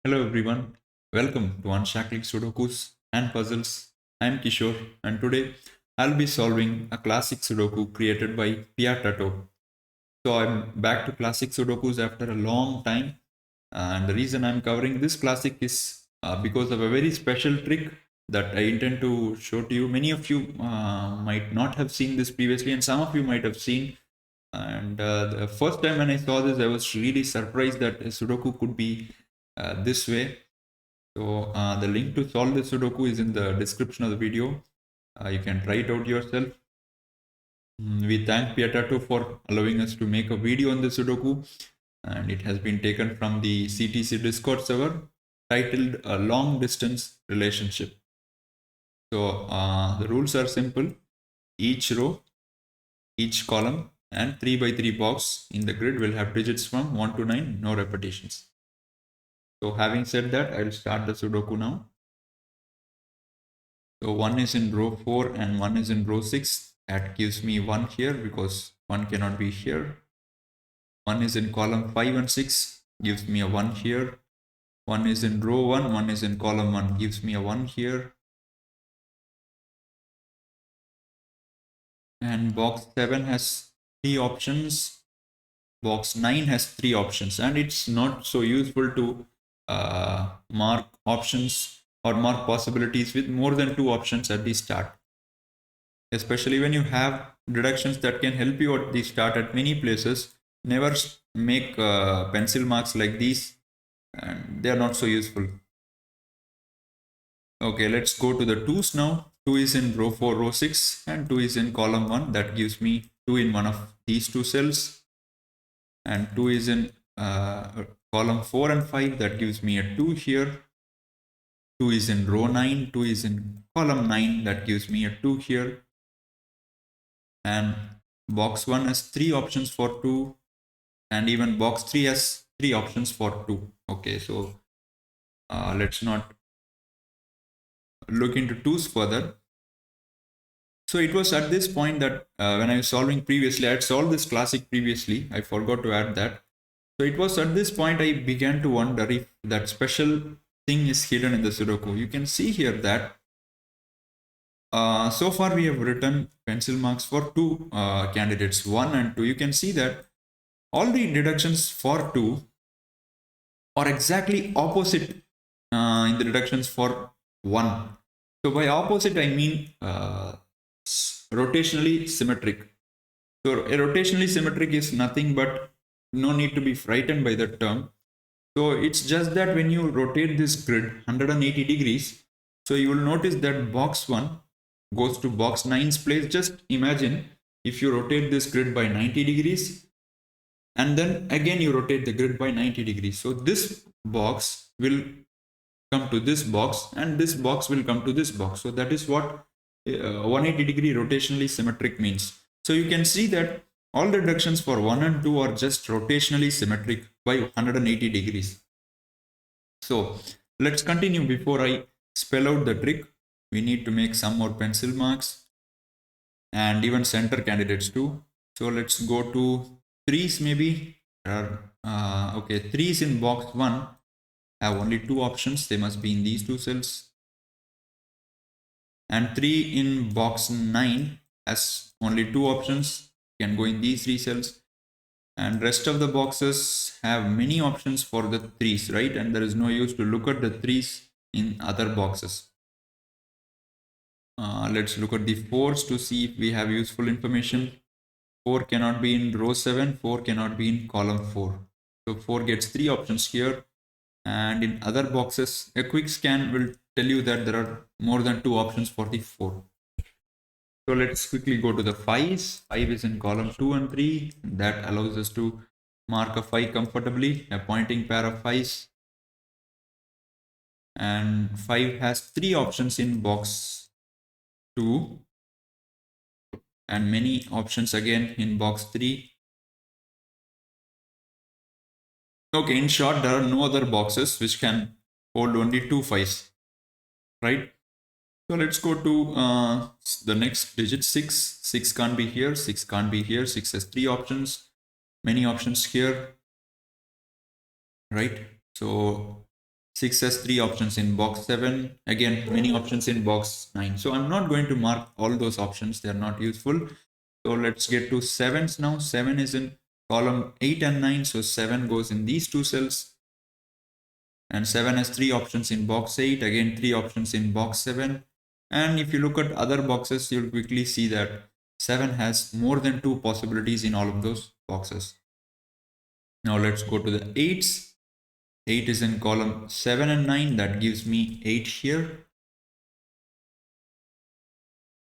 Hello everyone, welcome to Unshackling Sudokus and Puzzles. I'm Kishore and today I'll be solving a classic Sudoku created by Piatato. So I'm back to classic Sudokus after a long time, and the reason I'm covering this classic is because of a very special trick that I intend to show to you. Many of you might not have seen this previously and some of you might have seen. And the first time when I saw this, I was really surprised that a Sudoku could be this way. So the link to solve the Sudoku is in the description of the video. You can try it out yourself. We thank Piatato for allowing us to make a video on the Sudoku, and it has been taken from the CTC Discord server titled a long distance relationship. So the rules are simple. Each row, each column and 3 by 3 box in the grid will have digits from 1 to 9, no repetitions. So having said that, I'll start the Sudoku now. So one is in row 4 and one is in row 6. That gives me 1 here because 1 cannot be here. One is in column 5 and 6, gives me a 1 here. One is in row 1, one is in column 1, gives me a 1 here. And box 7 has 3 options. Box 9 has 3 options, and it's not so useful to mark options or mark possibilities with more than 2 options at the start, especially when you have deductions that can help you at the start at many places. Never make pencil marks like these, and they are not so useful. Okay, let's go to the 2's now. 2 is in row 4, row 6, and 2 is in column 1. That gives me 2 in one of these 2 cells, and 2 is in column 4 and 5. That gives me a 2 here. 2 is in row 9, 2 is in column 9. That gives me a 2 here. And box 1 has 3 options for 2, and even box 3 has 3 options for 2. Okay, so let's not look into 2's further. So it was at this point that when I was solving previously, I had solved this classic previously. I forgot to add that. So it was at this point I began to wonder if that special thing is hidden in the Sudoku. You can see here that so far we have written pencil marks for two candidates, 1 and 2. You can see that all the deductions for 2 are exactly opposite in the deductions for 1. So by opposite I mean rotationally symmetric. So a rotationally symmetric is nothing but, no need to be frightened by that term. So it's just that when you rotate this grid 180 degrees, so you will notice that box 1 goes to box 9's place. Just imagine if you rotate this grid by 90 degrees and then again you rotate the grid by 90 degrees. So this box will come to this box and this box will come to this box. So that is what 180 degree rotationally symmetric means. So you can see that all the deductions for 1 and 2 are just rotationally symmetric by 180 degrees. So let's continue. Before I spell out the trick, we need to make some more pencil marks and even center candidates too. So let's go to 3's maybe. Okay, 3's in box 1 have only 2 options. They must be in these 2 cells. And 3 in box 9 has only 2 options, can go in these 3 cells, and rest of the boxes have many options for the 3's, right? And there is no use to look at the 3's in other boxes. Let's look at the 4's to see if we have useful information. 4 cannot be in row 7, 4 cannot be in column 4. So 4 gets 3 options here, and in other boxes a quick scan will tell you that there are more than 2 options for the 4. So let's quickly go to the 5's. 5 is in column 2 and 3. That allows us to mark a 5 comfortably, a pointing pair of 5's. And 5 has 3 options in box 2 and many options again in box 3. Okay, in short, there are no other boxes which can hold only 2 5's, right? So let's go to the next digit 6. 6 can't be here, 6 can't be here. 6 has 3 options, many options here, right? So 6 has 3 options in box 7. Again, many options in box 9. So I'm not going to mark all those options. They are not useful. So let's get to 7s now. 7 is in column 8 and 9. So 7 goes in these two cells. And 7 has 3 options in box 8. Again, 3 options in box 7. And if you look at other boxes, you'll quickly see that 7 has more than 2 possibilities in all of those boxes. Now let's go to the 8s. 8 is in column 7 and 9. That gives me 8 here.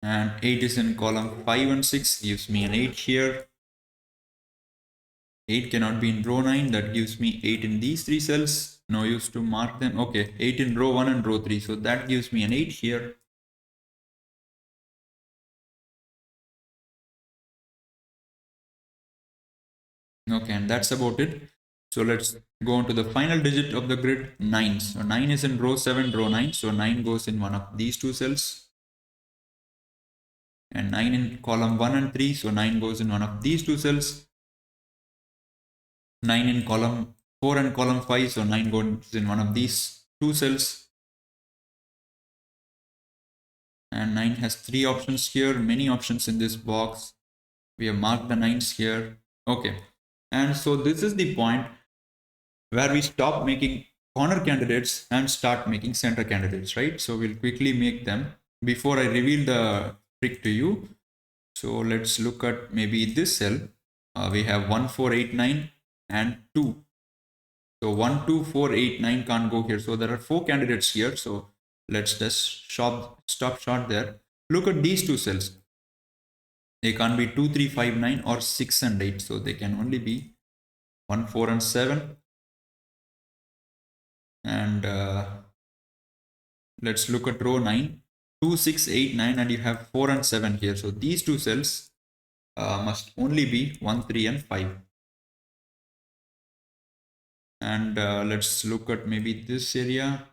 And 8 is in column 5 and 6. Gives me an 8 here. 8 cannot be in row 9. That gives me 8 in these 3 cells. No use to mark them. Okay, 8 in row 1 and row 3. So that gives me an 8 here. Okay, and that's about it. So let's go on to the final digit of the grid, 9. So 9 is in row 7, row 9. So 9 goes in one of these two cells. And 9 in column 1 and 3. So 9 goes in one of these two cells. 9 in column 4 and column 5. So 9 goes in one of these two cells. And 9 has 3 options here, many options in this box. We have marked the 9s here. Okay. And so this is the point where we stop making corner candidates and start making center candidates, right? So we'll quickly make them before I reveal the trick to you. So let's look at maybe this cell. We have 1, 4, 8, 9 and 2. So 1, 2, 4, 8, 9 can't go here. So there are 4 candidates here. So let's just stop short there. Look at these two cells. They can't be 2, 3, 5, 9 or 6 and 8. So they can only be 1, 4 and 7. And let's look at row 9. 2, 6, 8, 9 and you have 4 and 7 here. So these two cells must only be 1, 3 and 5. And let's look at maybe this area,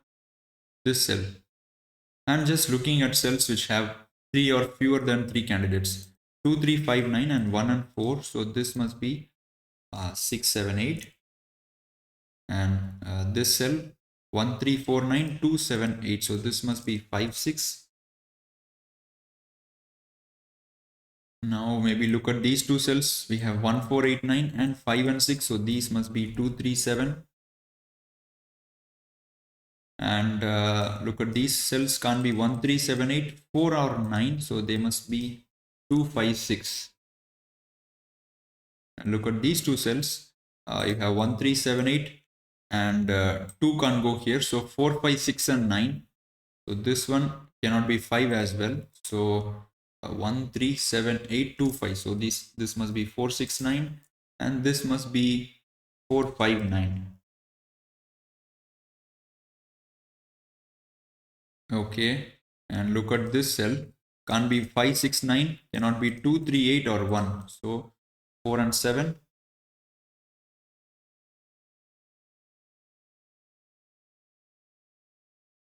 this cell. I'm just looking at cells which have 3 or fewer than 3 candidates. 2, 3, 5, 9 and 1 and 4. So this must be 6, 7, 8. And this cell 1, 3, 4, 9, 2, 7, 8. So this must be 5, 6. Now maybe look at these two cells. We have 1, 4, 8, 9 and 5 and 6. So these must be 2, 3, 7. And look at these cells, can't be 1, 3, 7, 8, 4 or 9. So they must be 2, 5, 6. And look at these two cells. You have 1, 3, 7, 8 and 2 can't go here. So 4, 5, 6 and 9. So this one cannot be 5 as well. So 1, 3, 7, 8, 2, 5. So this must be 4, 6, 9 and this must be 4, 5, 9. Okay, and look at this cell. Can't be 5, 6, 9. Cannot be 2, 3, 8 or 1. So 4 and 7.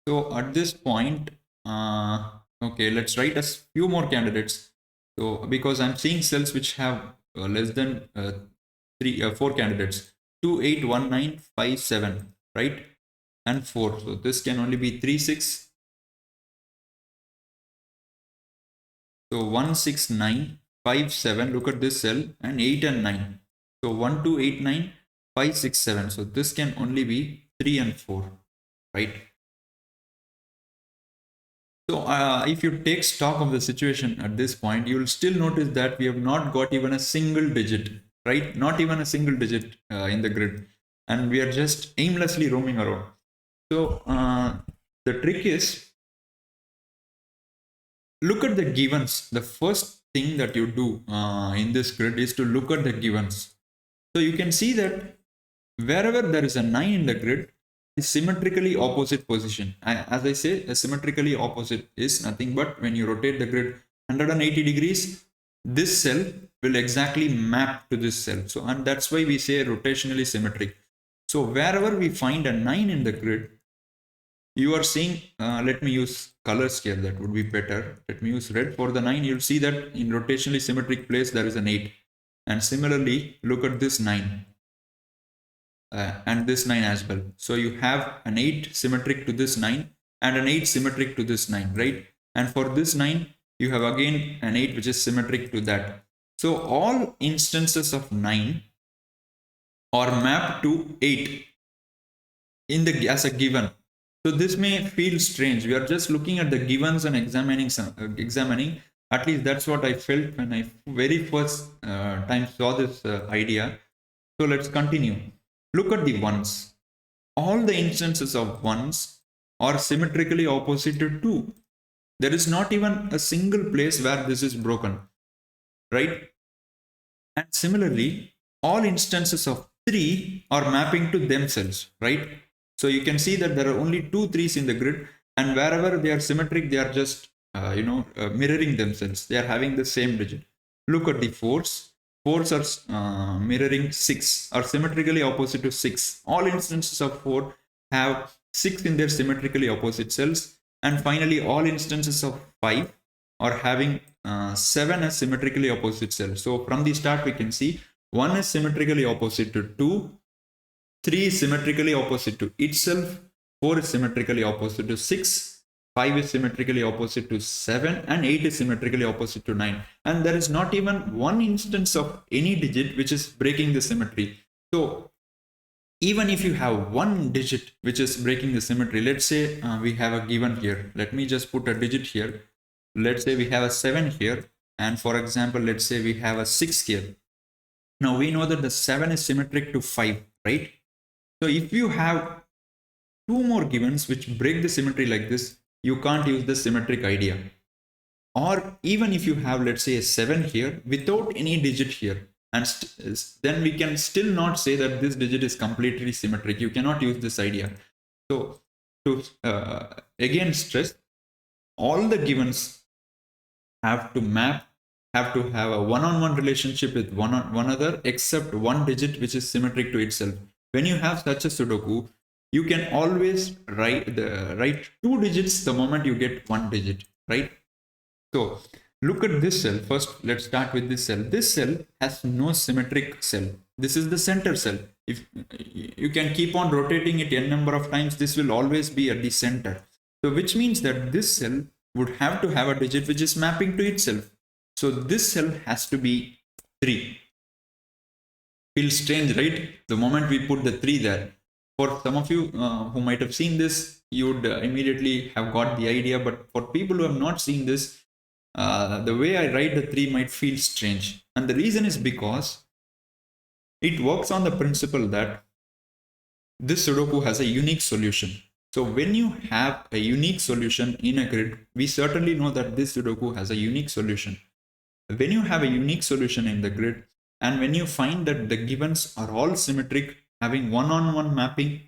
So at this point, okay, let's write a few more candidates. So because I'm seeing cells which have less than 4 candidates, 2, 8, 1, 9, 5, 7, right? And 4. So this can only be 3, 6. So 1, 6, 9, 5, 7. Look at this cell and 8 and 9. So 1, 2, 8, 9, 5, 6, 7. So this can only be 3 and 4, right? So if you take stock of the situation at this point, you will still notice that we have not got even a single digit, right? Not even a single digit in the grid. And we are just aimlessly roaming around. So the trick is, look at the givens. The first thing that you do in this grid is to look at the givens. So you can see that wherever there is a 9 in the grid, is symmetrically opposite position. As I say, a symmetrically opposite is nothing but when you rotate the grid 180 degrees, this cell will exactly map to this cell. So, and that's why we say rotationally symmetric. So wherever we find a 9 in the grid, you are seeing, let me use colors here, that would be better. Let me use red for the 9. You'll see that in rotationally symmetric place there is an 8. And similarly, look at this 9. and this 9 as well. So you have an 8 symmetric to this 9 and an 8 symmetric to this 9, right? And for this 9, you have again an 8 which is symmetric to that. So all instances of 9 are mapped to 8 in the as a given. So this may feel strange. We are just looking at the givens and examining. At least that's what I felt when I very first time saw this idea. So let's continue. Look at the ones. All the instances of ones are symmetrically opposite to 2. There is not even a single place where this is broken, right? And similarly, all instances of 3 are mapping to themselves, right? So you can see that there are only 2 3s in the grid, and wherever they are symmetric, they are just mirroring themselves. They are having the same digit. Look at the 4s. 4s are mirroring 6, are symmetrically opposite to 6. All instances of 4 have 6 in their symmetrically opposite cells. And finally, all instances of 5 are having 7 as symmetrically opposite cells. So from the start, we can see 1 is symmetrically opposite to 2, 3 is symmetrically opposite to itself, 4 is symmetrically opposite to 6, 5 is symmetrically opposite to 7, and 8 is symmetrically opposite to 9. And there is not even one instance of any digit which is breaking the symmetry. So even if you have one digit which is breaking the symmetry, let's say we have a given here. Let me just put a digit here. Let's say we have a 7 here. And for example, let's say we have a 6 here. Now we know that the 7 is symmetric to 5, right? So if you have two more givens which break the symmetry like this, you can't use the symmetric idea. Or even if you have, let's say, a 7 here without any digit here, and then we can still not say that this digit is completely symmetric. You cannot use this idea. So to again stress, all the givens have to have a one-on-one relationship with one another, except one digit which is symmetric to itself. When you have such a Sudoku, you can always write 2 digits the moment you get 1 digit, right? So look at this cell. First, let's start with this cell. This cell has no symmetric cell. This is the center cell. If you can keep on rotating it n number of times, this will always be at the center. So which means that this cell would have to have a digit which is mapping to itself. So this cell has to be 3. Feels strange, right? The moment we put the 3 there. For some of you who might have seen this, you would immediately have got the idea. But for people who have not seen this, the way I write the 3 might feel strange. And the reason is because it works on the principle that this Sudoku has a unique solution. So when you have a unique solution in a grid, we certainly know that this Sudoku has a unique solution. When you have a unique solution in the grid, and when you find that the givens are all symmetric, having one-on-one mapping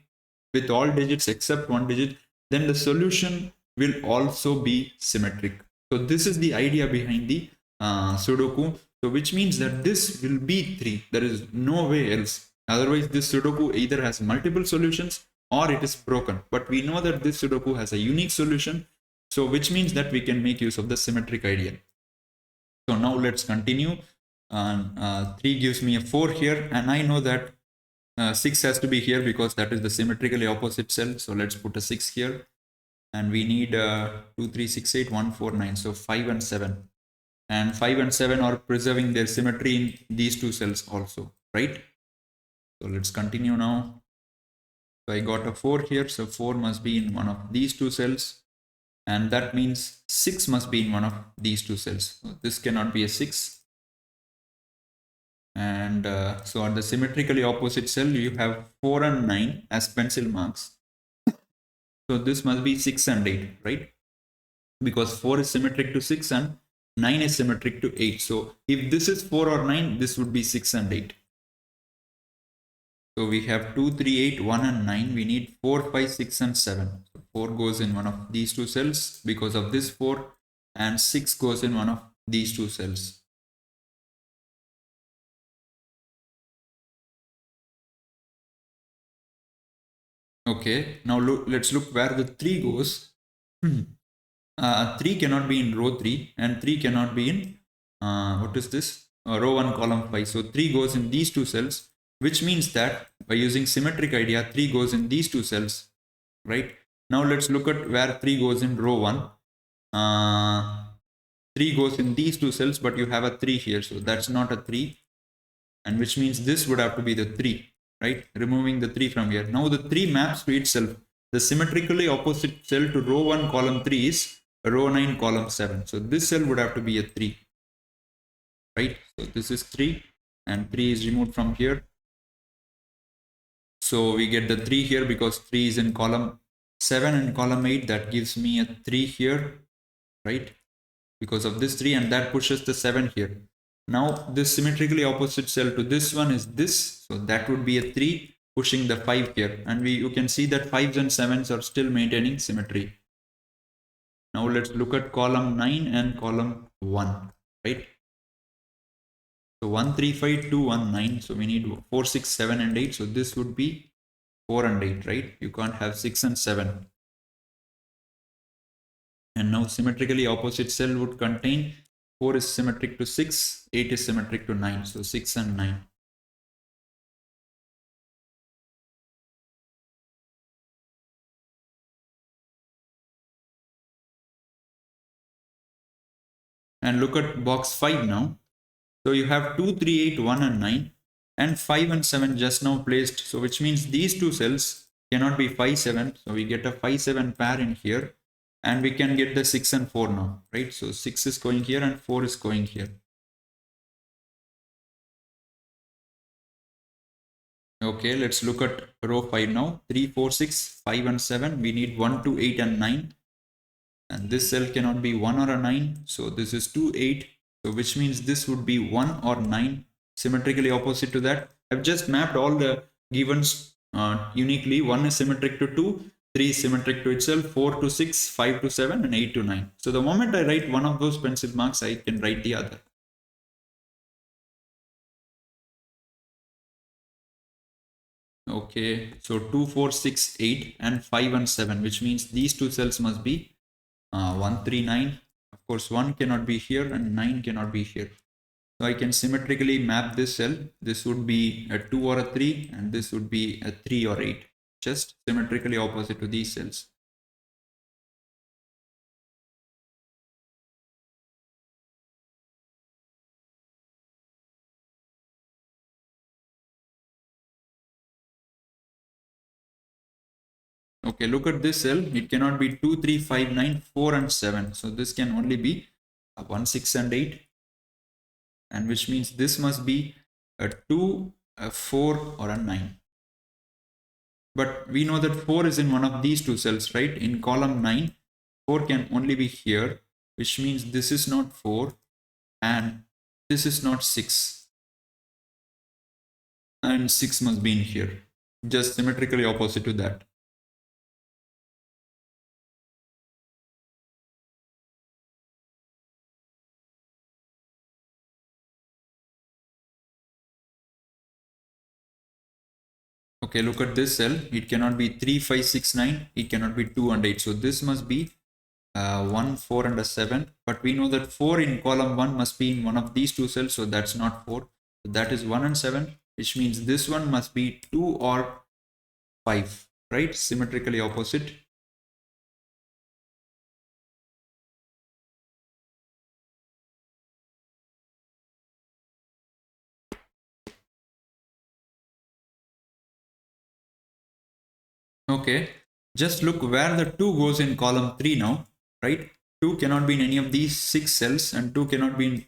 with all digits except one digit, then the solution will also be symmetric. So this is the idea behind the Sudoku. So which means that this will be 3. There is no way else. Otherwise, this Sudoku either has multiple solutions or it is broken. But we know that this Sudoku has a unique solution. So which means that we can make use of the symmetric idea. So now let's continue. 3 gives me a 4 here, and I know that 6 has to be here because that is the symmetrically opposite cell. So let's put a 6 here, and we need 2 3 6 8 1 4 9. So 5 and 7, and 5 and 7 are preserving their symmetry in these 2 cells also, right? So let's continue now. So I got a 4 here, so 4 must be in one of these 2 cells. And that means 6 must be in one of these 2 cells. So this cannot be a 6. And so on the symmetrically opposite cell, you have 4 and 9 as pencil marks. So this must be 6 and 8, right? Because 4 is symmetric to 6 and 9 is symmetric to 8. So if this is 4 or 9, this would be 6 and 8. So we have 2, 3, 8, 1 and 9. We need 4, 5, 6 and 7. So 4 goes in one of these 2 cells because of this 4, and 6 goes in one of these 2 cells. Okay, now let's look where the 3 goes. 3 cannot be in row 3, and 3 cannot be in, what is this? Row 1, column 5. So 3 goes in these 2 cells, which means that by using symmetric idea, 3 goes in these two cells, right? Now let's look at where 3 goes in row 1. 3 goes in these two cells, but you have a 3 here, so that's not a 3, and which means this would have to be the 3, right? Removing the 3 from here. Now the 3 maps to itself. The symmetrically opposite cell to row 1 column 3 is row 9 column 7. So this cell would have to be a 3, right? So this is 3 and 3 is removed from here. So we get the 3 here because 3 is in column 7 and column 8. That gives me a 3 here, right? Because of this 3, and that pushes the 7 here. Now this symmetrically opposite cell to this one is this, so that would be a 3 pushing the 5 here, and you can see that 5s and 7s are still maintaining symmetry. Now let's look at column 9 and column 1, right? So 1 3 5 2 1 9, so we need 4 6 7 and 8, so this would be 4 and 8, right? You can't have 6 and 7. And now symmetrically opposite cell would contain 4 is symmetric to 6, 8 is symmetric to 9, so 6 and 9. And look at box 5 now. So you have 2, 3, 8, 1 and 9, and 5 and 7 just now placed. So which means these two cells cannot be 5, 7. So we get a 5, 7 pair in here, and we can get the 6 and 4 now, right? So 6 is going here and 4 is going here. Okay, let's look at row 5 now. 3, 4, 6, 5 and 7. We need 1, 2, 8 and 9. And this cell cannot be 1 or a 9. So this is 2, 8. So which means this would be 1 or 9. Symmetrically opposite to that. I've just mapped all the givens uniquely. 1 is symmetric to 2. 3 is symmetric to itself. 4 to 6, 5 to 7 and 8 to 9. So the moment I write one of those pencil marks, I can write the other. Okay, so 2, 4, 6, 8 and 5 and 7, which means these two cells must be 1, 3, 9. Of course, 1 cannot be here and 9 cannot be here. So I can symmetrically map this cell. This would be a 2 or a 3, and this would be a 3 or 8. Just symmetrically opposite to these cells. Okay, look at this cell. It cannot be 2, 3, 5, 9, 4 and 7. So this can only be 1, 6 and 8. And which means this must be a 2, a 4 or a 9. But we know that 4 is in one of these two cells, right? In column 9, 4 can only be here, which means this is not 4 and this is not 6. And 6 must be in here, just symmetrically opposite to that. Okay, look at this cell. It cannot be 3, 5, 6, 9. It cannot be 2 and 8. So this must be 1, 4 and a 7. But we know that 4 in column 1 must be in one of these two cells. So that's not 4. So that is 1 and 7, which means this one must be 2 or 5, right? Symmetrically opposite. Okay, just look where the 2 goes in column 3 now, right? 2 cannot be in any of these 6 cells and 2 cannot be in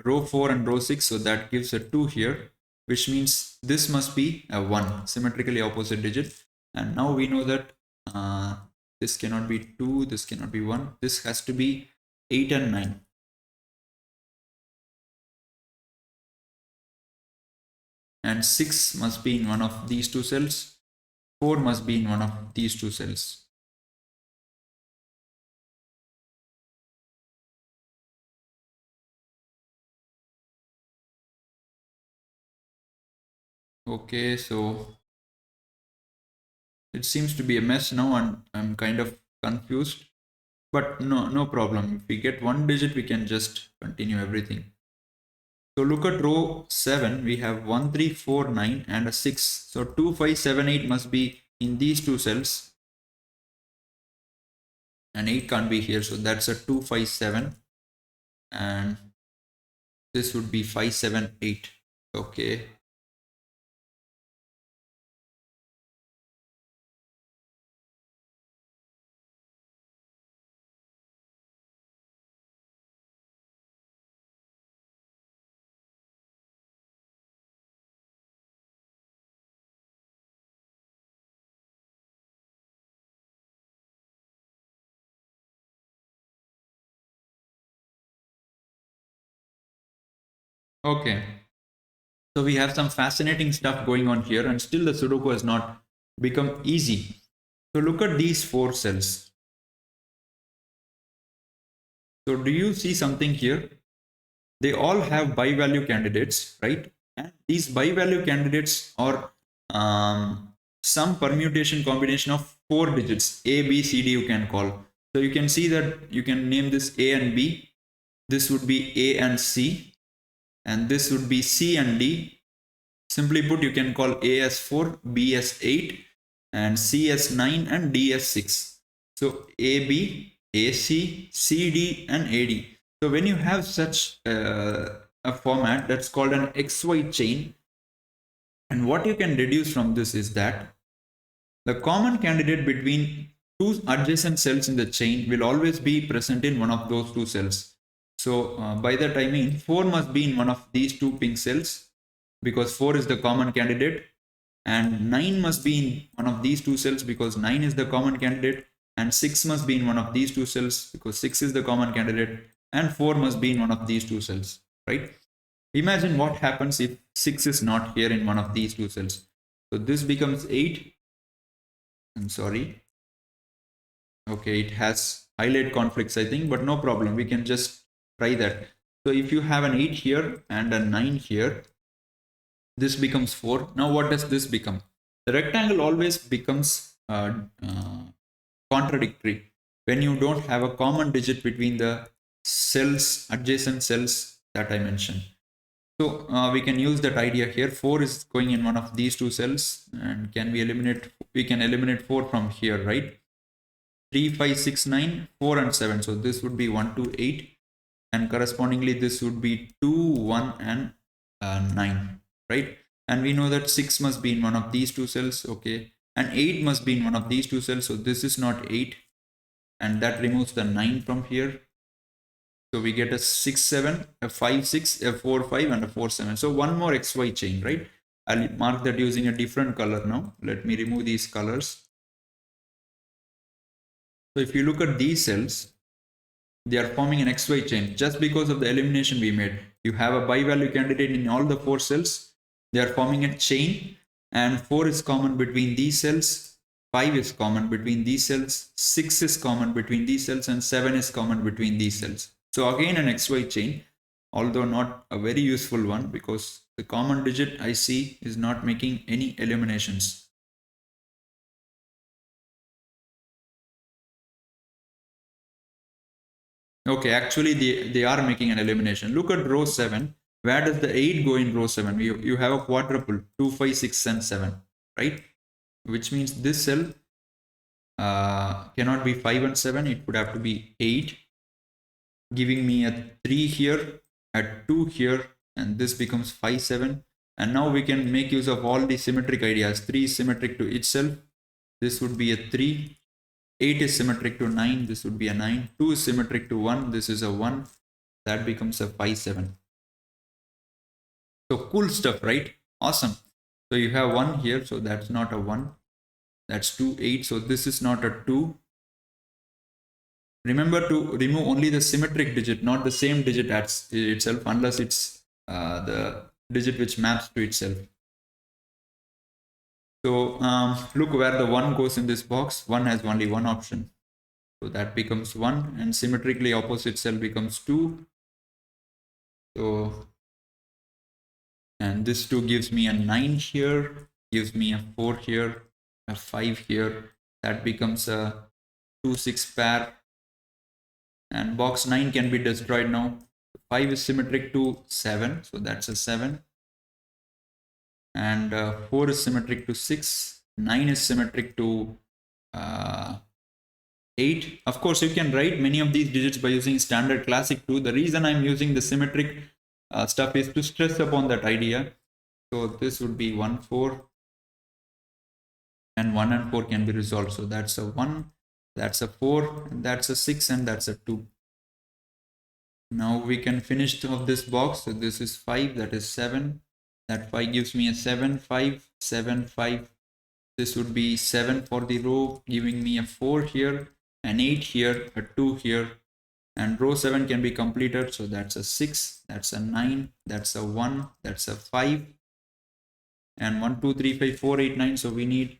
row 4 and row 6. So that gives a 2 here, which means this must be a 1, symmetrically opposite digit. And now we know that this cannot be 2, this cannot be 1. This has to be 8 and 9. And 6 must be in one of these two cells. 4 must be in one of these two cells. Okay, so it seems to be a mess now and I'm kind of confused. But no problem. If we get one digit, we can just continue everything. So look at row 7, we have 1, 3, 4, 9 and a 6. So 2, 5, 7, 8 must be in these two cells. And 8 can't be here. So that's a 2, 5, 7. And this would be 5, 7, 8. Okay. Okay. So we have some fascinating stuff going on here, and still the Sudoku has not become easy. So look at these 4 cells. So do you see something here? They all have bi-value candidates, right? And these bi-value candidates are some permutation combination of 4 digits, A, B, C, D you can call. So you can see that you can name this A and B. This would be A and C. And this would be C and D. Simply put, you can call A as 4, B as 8, and C as 9, and D as 6. So AB, AC, CD, and AD. So when you have such a format, that's called an XY chain. And what you can deduce from this is that the common candidate between two adjacent cells in the chain will always be present in one of those two cells. So by that I mean 4 must be in one of these two pink cells, because 4 is the common candidate, and 9 must be in one of these two cells because 9 is the common candidate, and 6 must be in one of these two cells because 6 is the common candidate, and 4 must be in one of these two cells, right? Imagine what happens if 6 is not here in one of these two cells. So this becomes 8. I'm sorry. Okay, it has highlight conflicts, I think, but no problem. We can just try that. So if you have an 8 here and a 9 here, this becomes 4. Now what does this become? The rectangle always becomes contradictory when you don't have a common digit between the cells, adjacent cells that I mentioned. So we can use that idea here. 4 is going in one of these two cells, and can we eliminate? We can eliminate 4 from here, right? 3, 5, 6, 9, 4 and 7. So this would be 1, 2, 8, and correspondingly this would be 2, 1 and 9, right? And we know that 6 must be in one of these two cells, okay, and 8 must be in one of these two cells. So this is not 8, and that removes the 9 from here. So we get a 6, 7, a 5, 6, a 4, 5, and a 4, 7. So one more XY chain, right? I'll mark that using a different color now. Let me remove these colors. So if you look at these cells, they are forming an XY chain just because of the elimination we made. You have a bi-value candidate in all the 4 cells. They are forming a chain, and 4 is common between these cells, 5 is common between these cells, 6 is common between these cells, and 7 is common between these cells. So again an XY chain, although not a very useful one because the common digit I see is not making any eliminations. Okay, actually they are making an elimination. Look at row 7. Where does the 8 go in row 7? You have a quadruple, 2, 5, 6, and 7, right? Which means this cell cannot be 5 and 7. It would have to be 8, giving me a 3 here, a 2 here, and this becomes 5, 7. And now we can make use of all the symmetric ideas. 3 is symmetric to itself. This would be a 3. 8 is symmetric to 9. This would be a 9. 2 is symmetric to 1. This is a 1. That becomes a 5, 7. So cool stuff, right? Awesome. So you have 1 here. So that's not a 1. That's 2, 8. So this is not a 2. Remember to remove only the symmetric digit, not the same digit as itself, unless it's the digit which maps to itself. So look where the 1 goes in this box. 1 has only one option. So that becomes 1, and symmetrically opposite cell becomes 2. So, and this 2 gives me a 9 here, gives me a 4 here, a 5 here. That becomes a 2, 6 pair. And box 9 can be destroyed now. 5 is symmetric to 7, so that's a 7. And 4 is symmetric to 6. 9 is symmetric to 8. Of course, you can write many of these digits by using standard classic too. The reason I'm using the symmetric stuff is to stress upon that idea. So this would be 1, 4. And 1 and 4 can be resolved. So that's a 1, that's a 4, that's a 6, and that's a 2. Now we can finish off this box. So this is 5, that is 7. That 5 gives me a 7, 5, 7, 5. This would be 7 for the row, giving me a 4 here, an 8 here, a 2 here. And row 7 can be completed. So that's a 6, that's a 9, that's a 1, that's a 5. And 1, 2, 3, 5, 4, 8, 9. So we need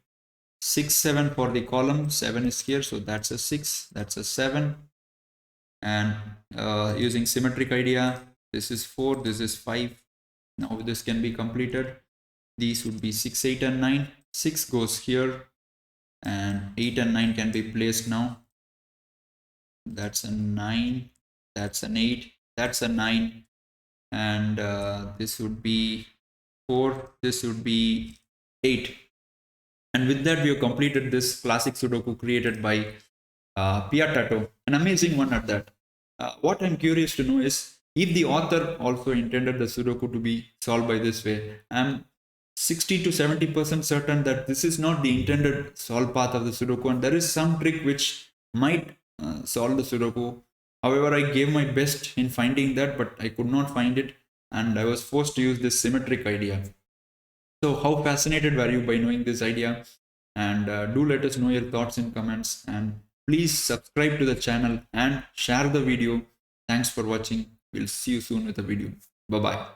6, 7 for the column. 7 is here. So that's a 6, that's a 7. And using symmetric idea, this is 4, this is 5. Now this can be completed. These would be 6, 8, and 9. 6 goes here, and 8 and 9 can be placed now. That's a 9, that's an 8, that's a 9. And this would be 4, this would be 8. And with that, we have completed this classic Sudoku created by Piatato, an amazing one at that. What I'm curious to know is if the author also intended the Sudoku to be solved by this way. I'm 60 to 70% certain that this is not the intended solve path of the Sudoku, and there is some trick which might solve the Sudoku. However, I gave my best in finding that, but I could not find it, and I was forced to use this symmetric idea. So how fascinated were you by knowing this idea? And do let us know your thoughts in comments, and please subscribe to the channel and share the video. Thanks for watching. We'll see you soon with a video. Bye bye.